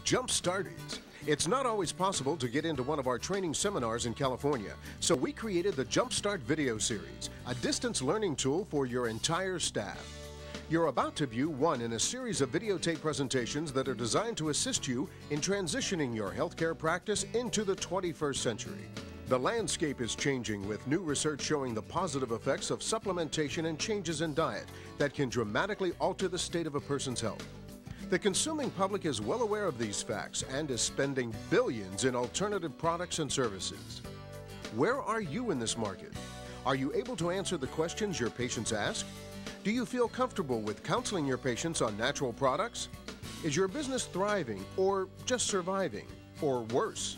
Jump Starties. It's not always possible to get into one of our training seminars in California, so we created the Jumpstart video series, a distance learning tool for your entire staff. You're about to view one in a series of videotape presentations that are designed to assist you in transitioning your healthcare practice into the 21st century. The landscape is changing with new research showing the positive effects of supplementation and changes in diet that can dramatically alter the state of a person's health. The consuming public is well aware of these facts and is spending billions in alternative products and services. Where are you in this market? Are you able to answer the questions your patients ask? Do you feel comfortable with counseling your patients on natural products? Is your business thriving or just surviving, or worse?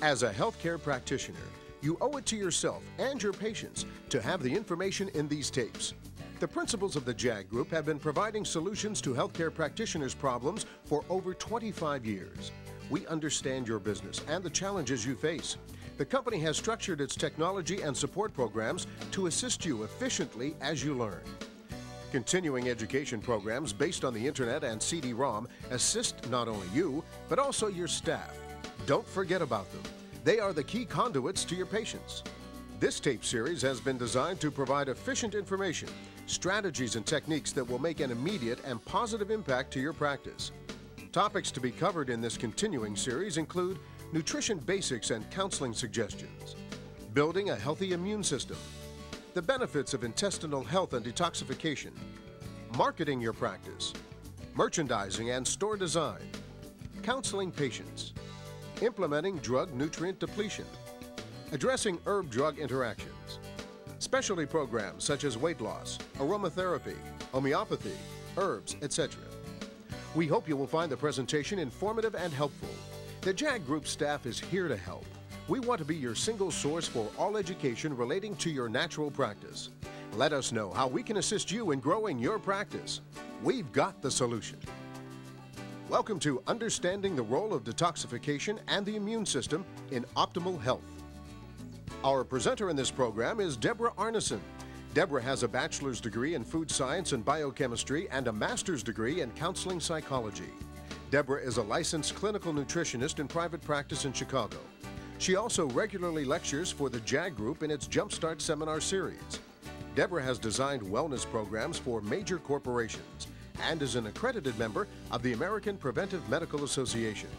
As a healthcare practitioner, you owe it to yourself and your patients to have the information in these tapes. The principals of the JAG Group have been providing solutions to healthcare practitioners' problems for over 25 years. We understand your business and the challenges you face. The company has structured its technology and support programs to assist you efficiently as you learn. Continuing education programs based on the internet and CD-ROM assist not only you, but also your staff. Don't forget about them. They are the key conduits to your patients. This tape series has been designed to provide efficient information, strategies and techniques that will make an immediate and positive impact to your practice. Topics to be covered in this continuing series include nutrition basics and counseling suggestions, building a healthy immune system, the benefits of intestinal health and detoxification, marketing your practice, merchandising and store design, counseling patients, implementing drug nutrient depletion, addressing herb-drug interactions, specialty programs such as weight loss, aromatherapy, homeopathy, herbs, etc. We hope you will find the presentation informative and helpful. The JAG Group staff is here to help. We want to be your single source for all education relating to your natural practice. Let us know how we can assist you in growing your practice. We've got the solution. Welcome to Understanding the Role of Detoxification and the Immune System in Optimal Health. Our presenter in this program is Deborah Arneson. Deborah has a bachelor's degree in food science and biochemistry and a master's degree in counseling psychology. Deborah is a licensed clinical nutritionist in private practice in Chicago. She also regularly lectures for the JAG Group in its Jumpstart seminar series. Deborah has designed wellness programs for major corporations and is an accredited member of the American Preventive Medical Association.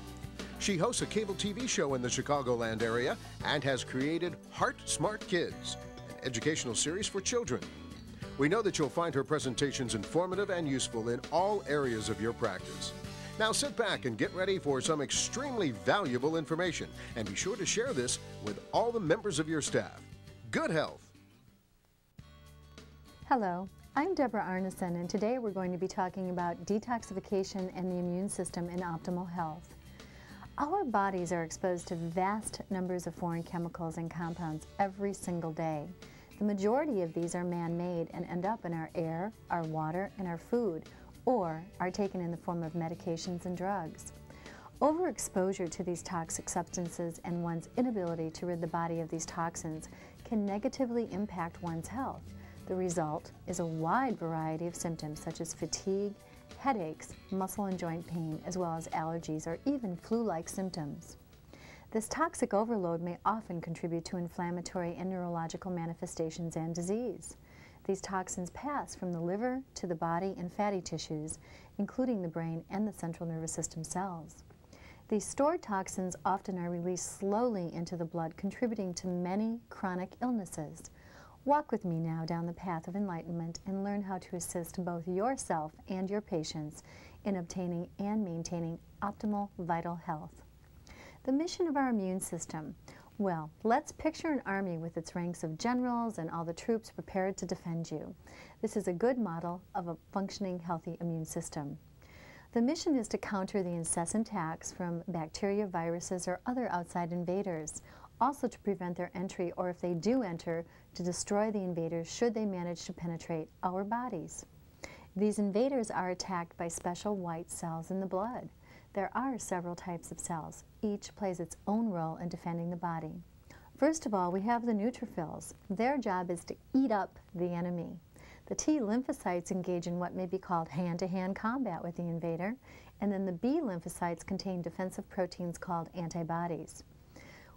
She hosts a cable TV show in the Chicagoland area and has created Heart Smart Kids, an educational series for children. We know that you'll find her presentations informative and useful in all areas of your practice. Now sit back and get ready for some extremely valuable information, and be sure to share this with all the members of your staff. Good health. Hello, I'm Deborah Arneson, and today we're going to be talking about detoxification and the immune system in optimal health. Our bodies are exposed to vast numbers of foreign chemicals and compounds every single day. The majority of these are man-made and end up in our air, our water, and our food, or are taken in the form of medications and drugs. Overexposure to these toxic substances and one's inability to rid the body of these toxins can negatively impact one's health. The result is a wide variety of symptoms such as fatigue, headaches, muscle and joint pain, as well as allergies or even flu-like symptoms. This toxic overload may often contribute to inflammatory and neurological manifestations and disease. These toxins pass from the liver to the body and fatty tissues, including the brain and the central nervous system cells. These stored toxins often are released slowly into the blood, contributing to many chronic illnesses. Walk with me now down the path of enlightenment and learn how to assist both yourself and your patients in obtaining and maintaining optimal vital health. The mission of our immune system. Well, let's picture an army with its ranks of generals and all the troops prepared to defend you. This is a good model of a functioning, healthy immune system. The mission is to counter the incessant attacks from bacteria, viruses, or other outside invaders. Also to prevent their entry, or if they do enter, to destroy the invaders should they manage to penetrate our bodies. These invaders are attacked by special white cells in the blood. There are several types of cells. Each plays its own role in defending the body. First of all, we have the neutrophils. Their job is to eat up the enemy. The T lymphocytes engage in what may be called hand-to-hand combat with the invader, and then the B lymphocytes contain defensive proteins called antibodies.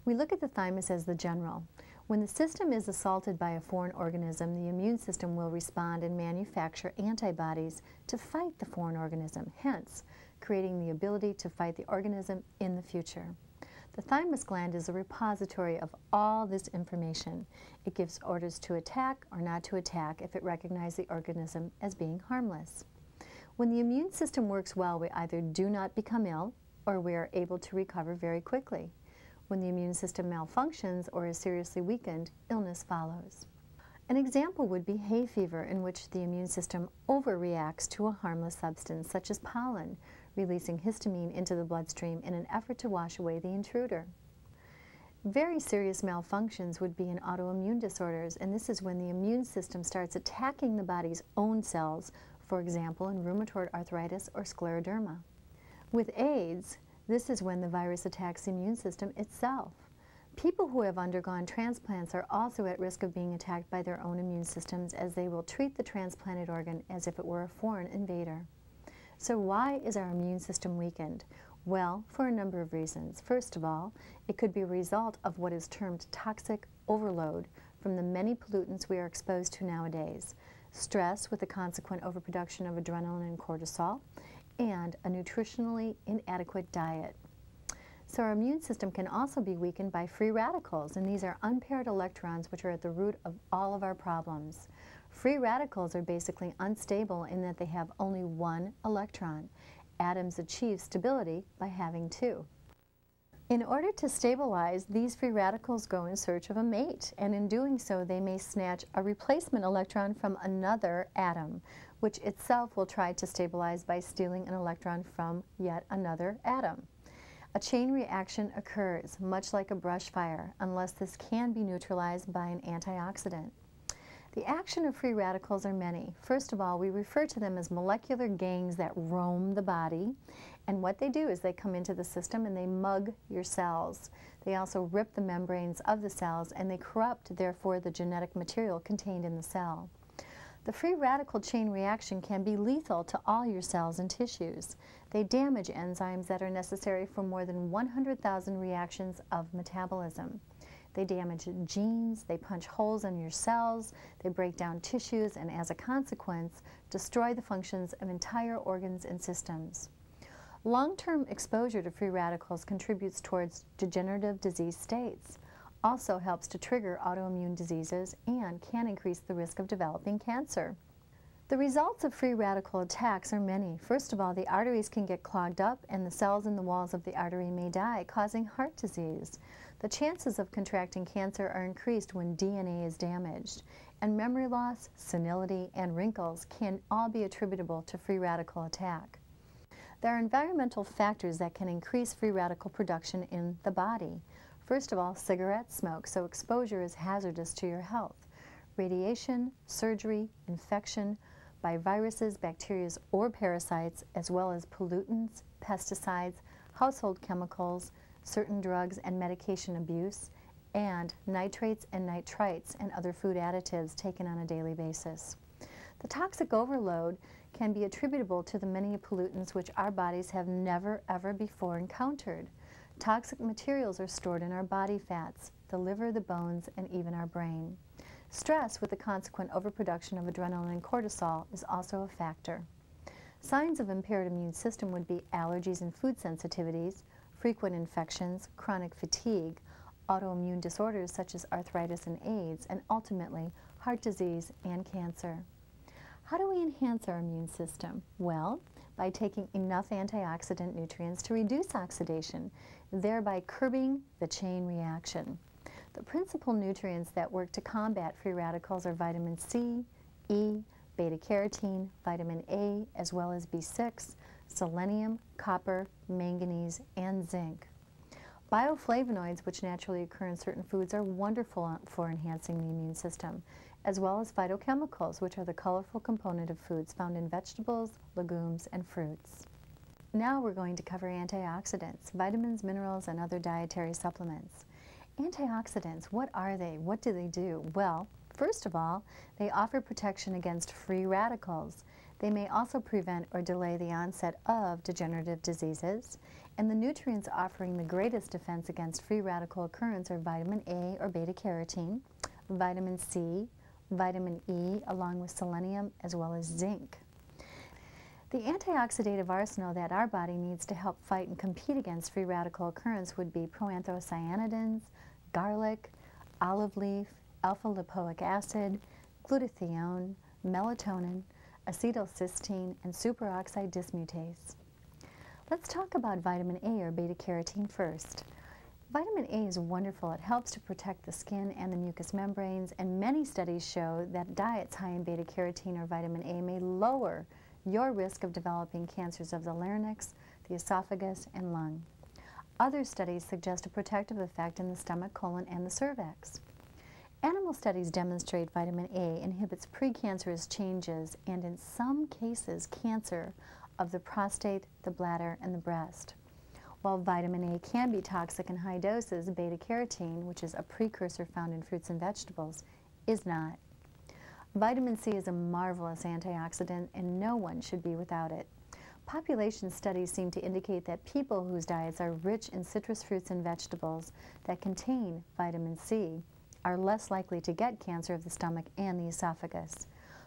We look at the thymus as the general. When the system is assaulted by a foreign organism, the immune system will respond and manufacture antibodies to fight the foreign organism, hence creating the ability to fight the organism in the future. The thymus gland is a repository of all this information. It gives orders to attack or not to attack if it recognizes the organism as being harmless. When the immune system works well, we either do not become ill or we are able to recover very quickly. When the immune system malfunctions or is seriously weakened, illness follows. An example would be hay fever, in which the immune system overreacts to a harmless substance such as pollen, releasing histamine into the bloodstream in an effort to wash away the intruder. Very serious malfunctions would be in autoimmune disorders, and this is when the immune system starts attacking the body's own cells, for example in rheumatoid arthritis or scleroderma. With AIDS, this is when the virus attacks the immune system itself. People who have undergone transplants are also at risk of being attacked by their own immune systems, as they will treat the transplanted organ as if it were a foreign invader. So why is our immune system weakened? Well, for a number of reasons. First of all, it could be a result of what is termed toxic overload from the many pollutants we are exposed to nowadays. Stress with the consequent overproduction of adrenaline and cortisol, and a nutritionally inadequate diet. So our immune system can also be weakened by free radicals, and these are unpaired electrons which are at the root of all of our problems. Free radicals are basically unstable in that they have only one electron. Atoms achieve stability by having two. In order to stabilize, these free radicals go in search of a mate, and in doing so they may snatch a replacement electron from another atom, which itself will try to stabilize by stealing an electron from yet another atom. A chain reaction occurs, much like a brush fire, unless this can be neutralized by an antioxidant. The action of free radicals are many. First of all, we refer to them as molecular gangs that roam the body, and what they do is they come into the system and they mug your cells. They also rip the membranes of the cells, and they corrupt, therefore, the genetic material contained in the cell. The free radical chain reaction can be lethal to all your cells and tissues. They damage enzymes that are necessary for more than 100,000 reactions of metabolism. They damage genes, they punch holes in your cells, they break down tissues, and as a consequence, destroy the functions of entire organs and systems. Long-term exposure to free radicals contributes towards degenerative disease states, also helps to trigger autoimmune diseases, and can increase the risk of developing cancer. The results of free radical attacks are many. First of all, the arteries can get clogged up, and the cells in the walls of the artery may die, causing heart disease. The chances of contracting cancer are increased when DNA is damaged, and memory loss, senility, and wrinkles can all be attributable to free radical attack. There are environmental factors that can increase free radical production in the body. First of all, cigarette smoke, so exposure is hazardous to your health. Radiation, surgery, infection by viruses, bacteria, or parasites, as well as pollutants, pesticides, household chemicals, certain drugs and medication abuse, and nitrates and nitrites and other food additives taken on a daily basis. The toxic overload can be attributable to the many pollutants which our bodies have never ever before encountered. Toxic materials are stored in our body fats, the liver, the bones, and even our brain. Stress with the consequent overproduction of adrenaline and cortisol is also a factor. Signs of impaired immune system would be allergies and food sensitivities, frequent infections, chronic fatigue, autoimmune disorders such as arthritis and AIDS, and ultimately heart disease and cancer. How do we enhance our immune system? Well, by taking enough antioxidant nutrients to reduce oxidation, thereby curbing the chain reaction. The principal nutrients that work to combat free radicals are vitamin C, E, beta-carotene, vitamin A, as well as B6, selenium, copper, manganese, and zinc. Bioflavonoids, which naturally occur in certain foods, are wonderful for enhancing the immune system, as well as phytochemicals, which are the colorful component of foods found in vegetables, legumes, and fruits. Now we're going to cover antioxidants, vitamins, minerals, and other dietary supplements. Antioxidants, what are they? What do they do? Well, First of all, they offer protection against free radicals. They may also prevent or delay the onset of degenerative diseases. And the nutrients offering the greatest defense against free radical occurrence are vitamin A or beta-carotene, vitamin C, vitamin E, along with selenium, as well as zinc. The antioxidative arsenal that our body needs to help fight and compete against free radical occurrence would be proanthocyanidins, garlic, olive leaf, alpha-lipoic acid, glutathione, melatonin, acetylcysteine, and superoxide dismutase. Let's talk about vitamin A or beta-carotene first. Vitamin A is wonderful. It helps to protect the skin and the mucous membranes, and many studies show that diets high in beta-carotene or vitamin A may lower your risk of developing cancers of the larynx, the esophagus, and lung. Other studies suggest a protective effect in the stomach, colon, and the cervix. Animal studies demonstrate vitamin A inhibits precancerous changes and, in some cases, cancer of the prostate, the bladder, and the breast. While vitamin A can be toxic in high doses, beta-carotene, which is a precursor found in fruits and vegetables, is not. Vitamin C is a marvelous antioxidant, and no one should be without it. Population studies seem to indicate that people whose diets are rich in citrus fruits and vegetables that contain vitamin C are less likely to get cancer of the stomach and the esophagus.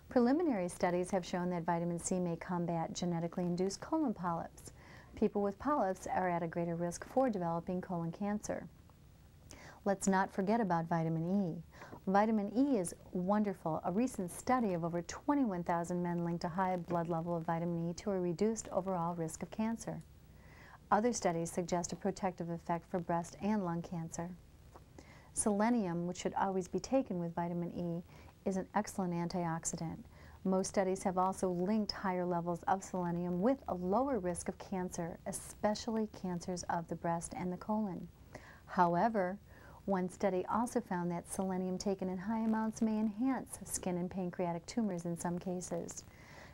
Preliminary studies have shown that vitamin C may combat genetically induced colon polyps. People with polyps are at a greater risk for developing colon cancer. Let's not forget about vitamin E. Vitamin E is wonderful. A recent study of over 21,000 men linked a high blood level of vitamin E to a reduced overall risk of cancer. Other studies suggest a protective effect for breast and lung cancer. Selenium, which should always be taken with vitamin E, is an excellent antioxidant. Most studies have also linked higher levels of selenium with a lower risk of cancer, especially cancers of the breast and the colon. However, one study also found that selenium taken in high amounts may enhance skin and pancreatic tumors in some cases.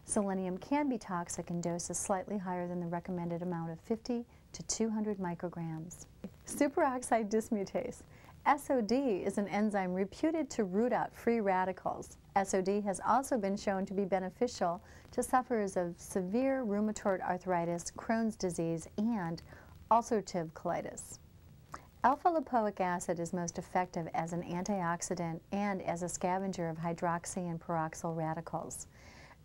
Selenium can be toxic in doses slightly higher than the recommended amount of 50 to 200 micrograms. Superoxide dismutase. SOD is an enzyme reputed to root out free radicals. SOD has also been shown to be beneficial to sufferers of severe rheumatoid arthritis, Crohn's disease, and ulcerative colitis. Alpha-lipoic acid is most effective as an antioxidant and as a scavenger of hydroxy and peroxyl radicals.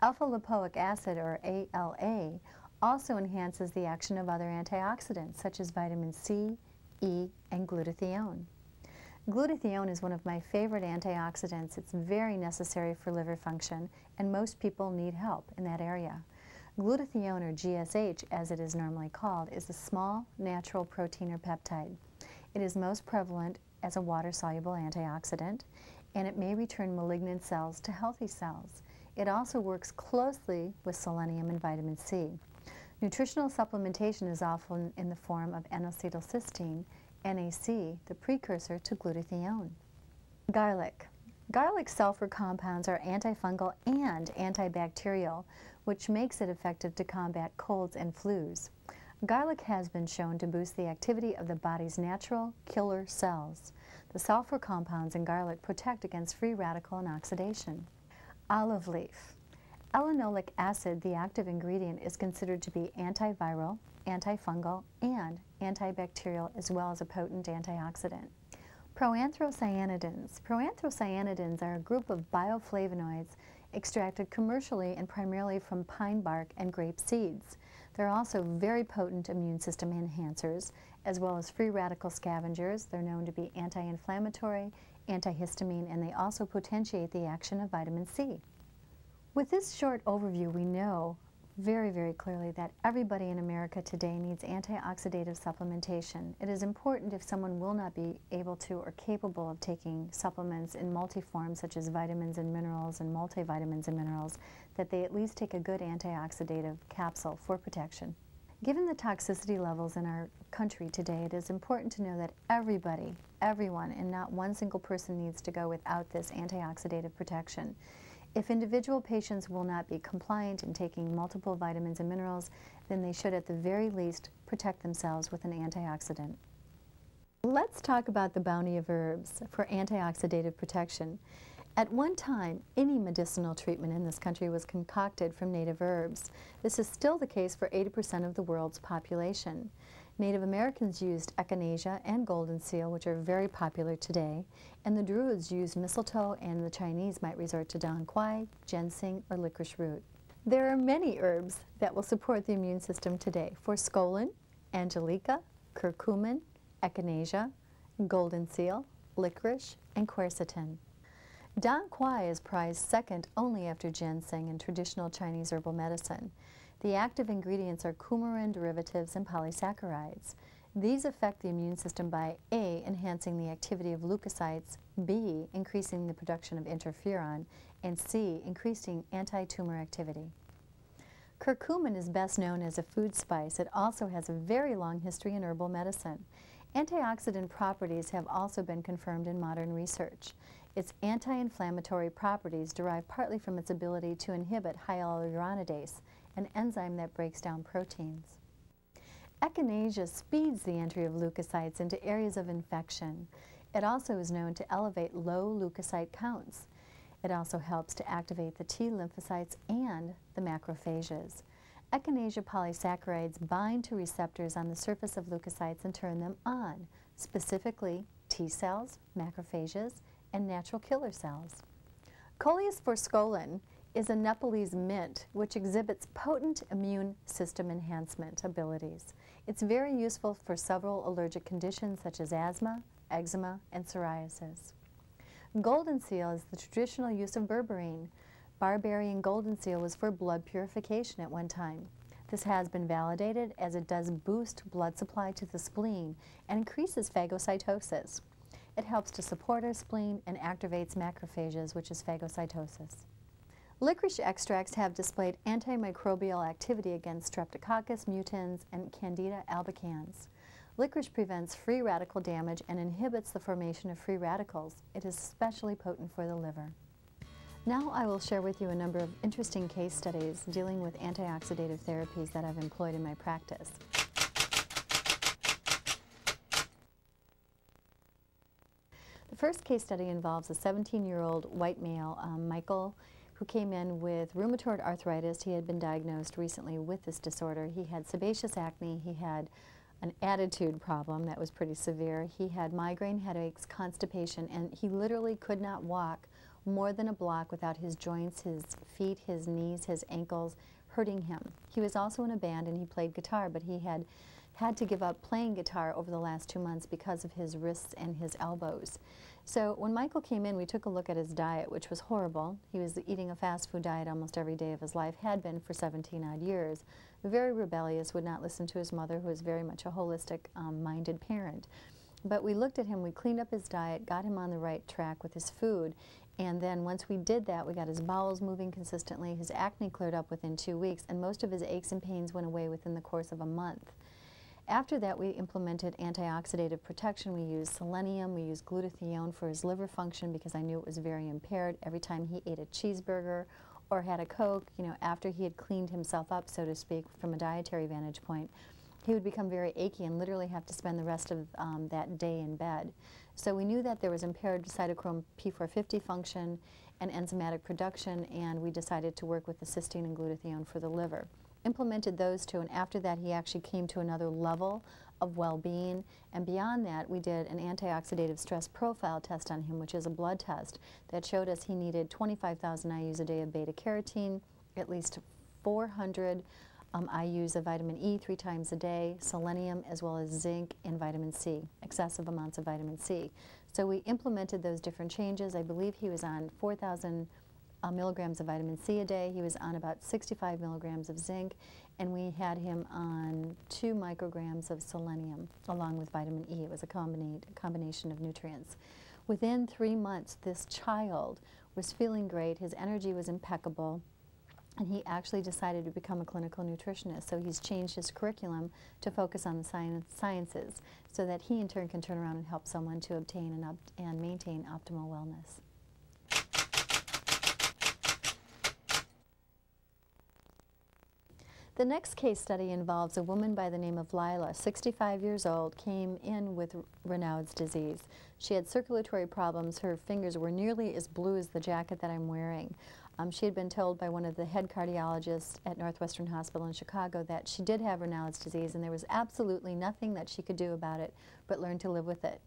Alpha-lipoic acid, or ALA, also enhances the action of other antioxidants such as vitamin C, E, and glutathione. Glutathione is one of my favorite antioxidants. It's very necessary for liver function, and most people need help in that area. Glutathione, or GSH as it is normally called, is a small natural protein or peptide. It is most prevalent as a water-soluble antioxidant, and it may return malignant cells to healthy cells. It also works closely with selenium and vitamin C. Nutritional supplementation is often in the form of N-acetylcysteine, NAC, the precursor to glutathione. Garlic. Garlic sulfur compounds are antifungal and antibacterial, which makes it effective to combat colds and flus. Garlic has been shown to boost the activity of the body's natural killer cells. The sulfur compounds in garlic protect against free radical and oxidation. Olive leaf. Linolenic acid, the active ingredient, is considered to be antiviral, antifungal, and antibacterial, as well as a potent antioxidant. Proanthocyanidins. Proanthocyanidins are a group of bioflavonoids extracted commercially and primarily from pine bark and grape seeds. They're also very potent immune system enhancers, as well as free radical scavengers. They're known to be anti-inflammatory, antihistamine, and they also potentiate the action of vitamin C. With this short overview, we know very, very clearly that everybody in America today needs antioxidative supplementation. It is important, if someone will not be able to or capable of taking supplements in multiforms such as vitamins and minerals and multivitamins and minerals, that they at least take a good antioxidative capsule for protection. Given the toxicity levels in our country today, it is important to know that everybody, everyone, and not one single person needs to go without this antioxidative protection. If individual patients will not be compliant in taking multiple vitamins and minerals, then they should at the very least protect themselves with an antioxidant. Let's talk about the bounty of herbs for antioxidative protection. At one time, any medicinal treatment in this country was concocted from native herbs. This is still the case for 80% of the world's population. Native Americans used echinacea and golden seal, which are very popular today, and the Druids used mistletoe, and the Chinese might resort to dong quai, ginseng, or licorice root. There are many herbs that will support the immune system today: forskolin, angelica, curcumin, echinacea, golden seal, licorice, and quercetin. Dong quai is prized second only after ginseng in traditional Chinese herbal medicine. The active ingredients are coumarin derivatives and polysaccharides. These affect the immune system by A, enhancing the activity of leukocytes, B, increasing the production of interferon, and C, increasing anti-tumor activity. Curcumin is best known as a food spice. It also has a very long history in herbal medicine. Antioxidant properties have also been confirmed in modern research. Its anti-inflammatory properties derive partly from its ability to inhibit hyaluronidase, an enzyme that breaks down proteins. Echinacea speeds the entry of leukocytes into areas of infection. It also is known to elevate low leukocyte counts. It also helps to activate the T lymphocytes and the macrophages. Echinacea polysaccharides bind to receptors on the surface of leukocytes and turn them on, specifically T cells, macrophages, and natural killer cells. Coleus forskolin is a Nepalese mint which exhibits potent immune system enhancement abilities. It's very useful for several allergic conditions such as asthma, eczema, and psoriasis. Golden seal is the traditional use of berberine. Barbarian golden seal was for blood purification at one time. This has been validated as it does boost blood supply to the spleen and increases phagocytosis. It helps to support our spleen and activates macrophages, which is phagocytosis. Licorice extracts have displayed antimicrobial activity against Streptococcus mutans and Candida albicans. Licorice prevents free radical damage and inhibits the formation of free radicals. It is especially potent for the liver. Now I will share with you a number of interesting case studies dealing with antioxidative therapies that I've employed in my practice. The first case study involves a 17-year-old white male, Michael, who came in with rheumatoid arthritis. He had been diagnosed recently with this disorder. He had sebaceous acne. He had an attitude problem that was pretty severe. He had migraine headaches, constipation, and he literally could not walk more than a block without his joints, his feet, his knees, his ankles hurting him. He was also in a band and he played guitar, but he had to give up playing guitar over the last 2 months because of his wrists and his elbows. So when Michael came in, we took a look at his diet, which was horrible. He was eating a fast food diet almost every day of his life, had been for 17-odd years. Very rebellious, would not listen to his mother, who was very much a holistic-minded parent. But we looked at him, we cleaned up his diet, got him on the right track with his food, and then once we did that, we got his bowels moving consistently, his acne cleared up within 2 weeks, and most of his aches and pains went away within the course of a month. After that, we implemented antioxidative protection. We used selenium, we used glutathione for his liver function because I knew it was very impaired. Every time he ate a cheeseburger or had a Coke, you know, after he had cleaned himself up, so to speak, from a dietary vantage point, he would become very achy and literally have to spend the rest of that day in bed. So we knew that there was impaired cytochrome P450 function and enzymatic production, and we decided to work with the cysteine and glutathione for the liver. Implemented those two, and after that he actually came to another level of well-being, and beyond that we did an antioxidative stress profile test on him, which is a blood test that showed us he needed 25,000 IUs a day of beta-carotene, at least 400 IUs of vitamin E 3 times a day, selenium, as well as zinc and vitamin C, excessive amounts of vitamin C. So we implemented those different changes. I believe he was on 4,000 milligrams of vitamin C a day. He was on about 65 milligrams of zinc, and we had him on 2 micrograms of selenium along with vitamin E. It was a combination of nutrients. Within 3 months, this child was feeling great. His energy was impeccable, and he actually decided to become a clinical nutritionist. So he's changed his curriculum to focus on the sciences so that he in turn can turn around and help someone to obtain and maintain optimal wellness. The next case study involves a woman by the name of Lila, 65 years old, came in with Raynaud's disease. She had circulatory problems. Her fingers were nearly as blue as the jacket that I'm wearing. She had been told by one of the head cardiologists at Northwestern Hospital in Chicago that she did have Raynaud's disease and there was absolutely nothing that she could do about it but learn to live with it.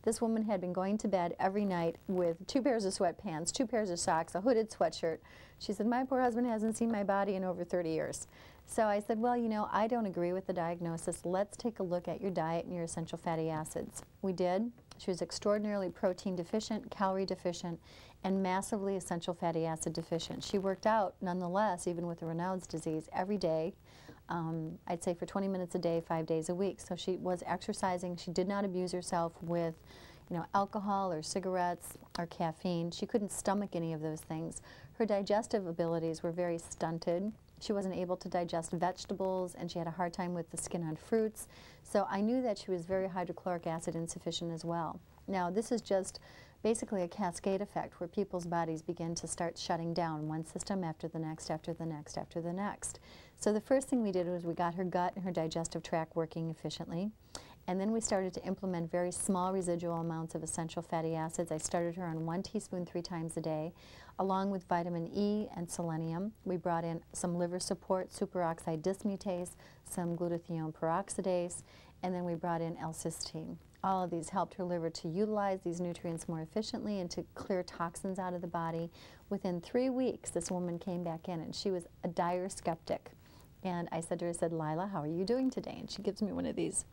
This woman had been going to bed every night with 2 pairs of sweatpants, 2 pairs of socks, a hooded sweatshirt. She said, my poor husband hasn't seen my body in over 30 years. So I said, well, you know, I don't agree with the diagnosis. Let's take a look at your diet and your essential fatty acids. We did. She was extraordinarily protein deficient, calorie deficient, and massively essential fatty acid deficient. She worked out, nonetheless, even with the Raynaud's disease, every day. I'd say for 20 minutes a day, 5 days a week. So she was exercising. She did not abuse herself with, you know, alcohol or cigarettes or caffeine. She couldn't stomach any of those things. Her digestive abilities were very stunted. She wasn't able to digest vegetables, and she had a hard time with the skin on fruits. So I knew that she was very hydrochloric acid insufficient as well. Now, this is just basically a cascade effect where people's bodies begin to start shutting down one system after the next, after the next, after the next. So the first thing we did was we got her gut and her digestive tract working efficiently. And then we started to implement very small residual amounts of essential fatty acids. I started her on 1 teaspoon 3 times a day, along with vitamin E and selenium. We brought in some liver support, superoxide dismutase, some glutathione peroxidase, and then we brought in L-cysteine. All of these helped her liver to utilize these nutrients more efficiently and to clear toxins out of the body. Within 3 weeks, this woman came back in, and she was a dire skeptic. And I said to her, I said, Lila, how are you doing today? And she gives me one of these,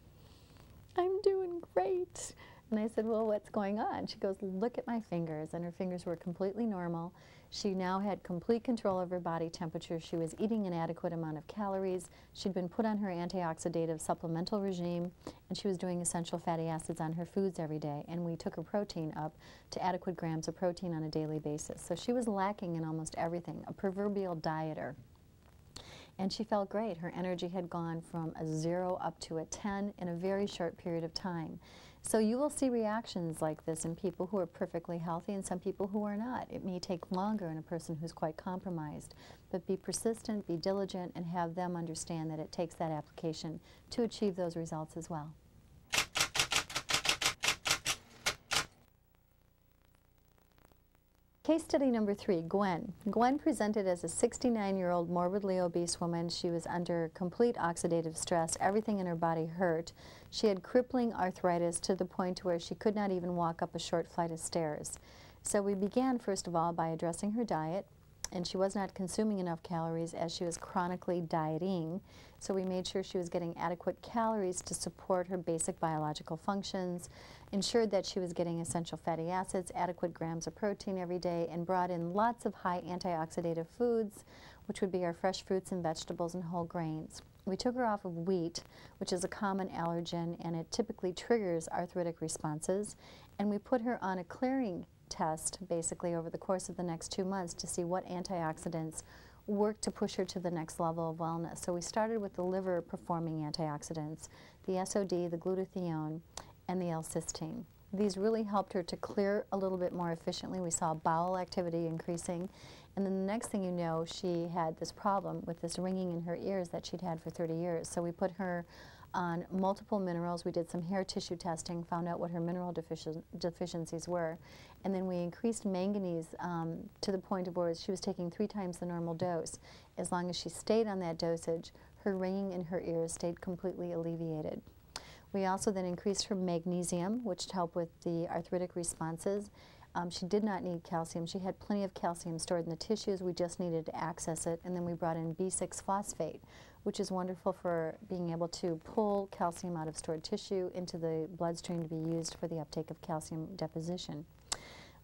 I'm doing great. And I said, well, what's going on? She goes, look at my fingers. And her fingers were completely normal. She now had complete control of her body temperature. She was eating an adequate amount of calories. She'd been put on her antioxidative supplemental regime, and she was doing essential fatty acids on her foods every day. And we took her protein up to adequate grams of protein on a daily basis. So she was lacking in almost everything, a proverbial dieter. And she felt great. Her energy had gone from a 0 up to a 10 in a very short period of time. So you will see reactions like this in people who are perfectly healthy and some people who are not. It may take longer in a person who's quite compromised, but be persistent, be diligent, and have them understand that it takes that application to achieve those results as well. Case study number 3, Gwen. Gwen presented as a 69-year-old morbidly obese woman. She was under complete oxidative stress. Everything in her body hurt. She had crippling arthritis to the point where she could not even walk up a short flight of stairs. So we began, first of all, by addressing her diet, and she was not consuming enough calories as she was chronically dieting. So we made sure she was getting adequate calories to support her basic biological functions, ensured that she was getting essential fatty acids, adequate grams of protein every day, and brought in lots of high antioxidative foods, which would be our fresh fruits and vegetables and whole grains. We took her off of wheat, which is a common allergen, and it typically triggers arthritic responses, and we put her on a clearing test basically over the course of the next 2 months to see what antioxidants work to push her to the next level of wellness. So we started with the liver performing antioxidants, the SOD, the glutathione, and the L-cysteine. These really helped her to clear a little bit more efficiently. We saw bowel activity increasing, and then the next thing you know, she had this problem with this ringing in her ears that she'd had for 30 years. So we put her on multiple minerals. We did some hair tissue testing, found out what her mineral deficiencies were, and then we increased manganese to the point of where she was taking 3 times the normal dose. As long as she stayed on that dosage, her ringing in her ears stayed completely alleviated. We also then increased her magnesium, which helped with the arthritic responses. She did not need calcium. She had plenty of calcium stored in the tissues. We just needed to access it. And then we brought in B6 phosphate, which is wonderful for being able to pull calcium out of stored tissue into the bloodstream to be used for the uptake of calcium deposition.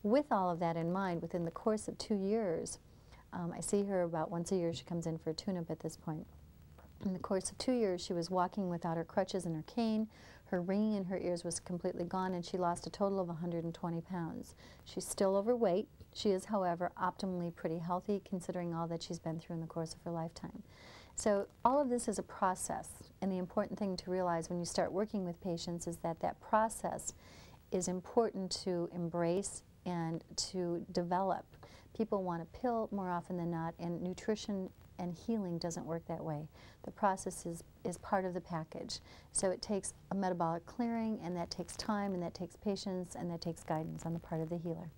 With all of that in mind, within the course of 2 years, I see her about once a year. She comes in for a tune-up at this point. In the course of 2 years, she was walking without her crutches and her cane. Her ringing in her ears was completely gone, and she lost a total of 120 pounds. She's still overweight. She is, however, optimally pretty healthy, considering all that she's been through in the course of her lifetime. So all of this is a process, and the important thing to realize when you start working with patients is that that process is important to embrace and to develop. People want a pill more often than not, and nutrition and healing doesn't work that way. The process is part of the package. So it takes a metabolic clearing, and that takes time, and that takes patience, and that takes guidance on the part of the healer.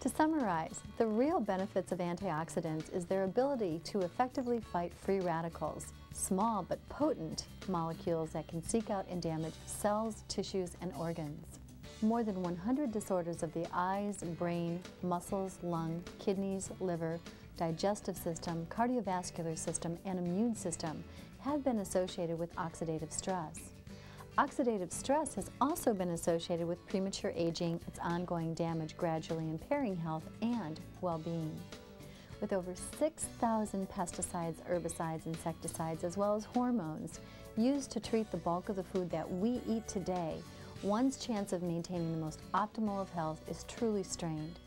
To summarize, the real benefits of antioxidants is their ability to effectively fight free radicals, small but potent molecules that can seek out and damage cells, tissues, and organs. More than 100 disorders of the eyes, brain, muscles, lung, kidneys, liver, digestive system, cardiovascular system, and immune system have been associated with oxidative stress. Oxidative stress has also been associated with premature aging, its ongoing damage gradually impairing health and well-being. With over 6,000 pesticides, herbicides, insecticides, as well as hormones used to treat the bulk of the food that we eat today, one's chance of maintaining the most optimal of health is truly strained.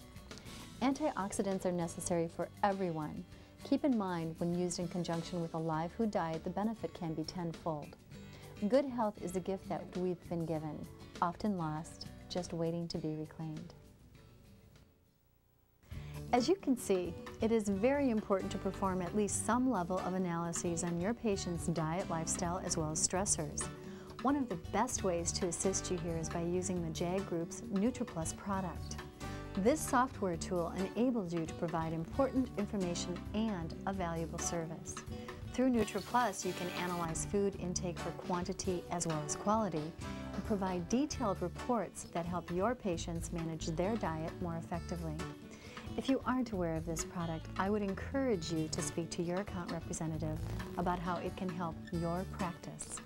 Antioxidants are necessary for everyone. Keep in mind, when used in conjunction with a live food diet, the benefit can be tenfold. Good health is a gift that we've been given, often lost, just waiting to be reclaimed. As you can see, it is very important to perform at least some level of analyses on your patient's diet, lifestyle, as well as stressors. One of the best ways to assist you here is by using the JAG Group's NutriPlus product. This software tool enables you to provide important information and a valuable service. Through NutriPlus, you can analyze food intake for quantity as well as quality and provide detailed reports that help your patients manage their diet more effectively. If you aren't aware of this product, I would encourage you to speak to your account representative about how it can help your practice.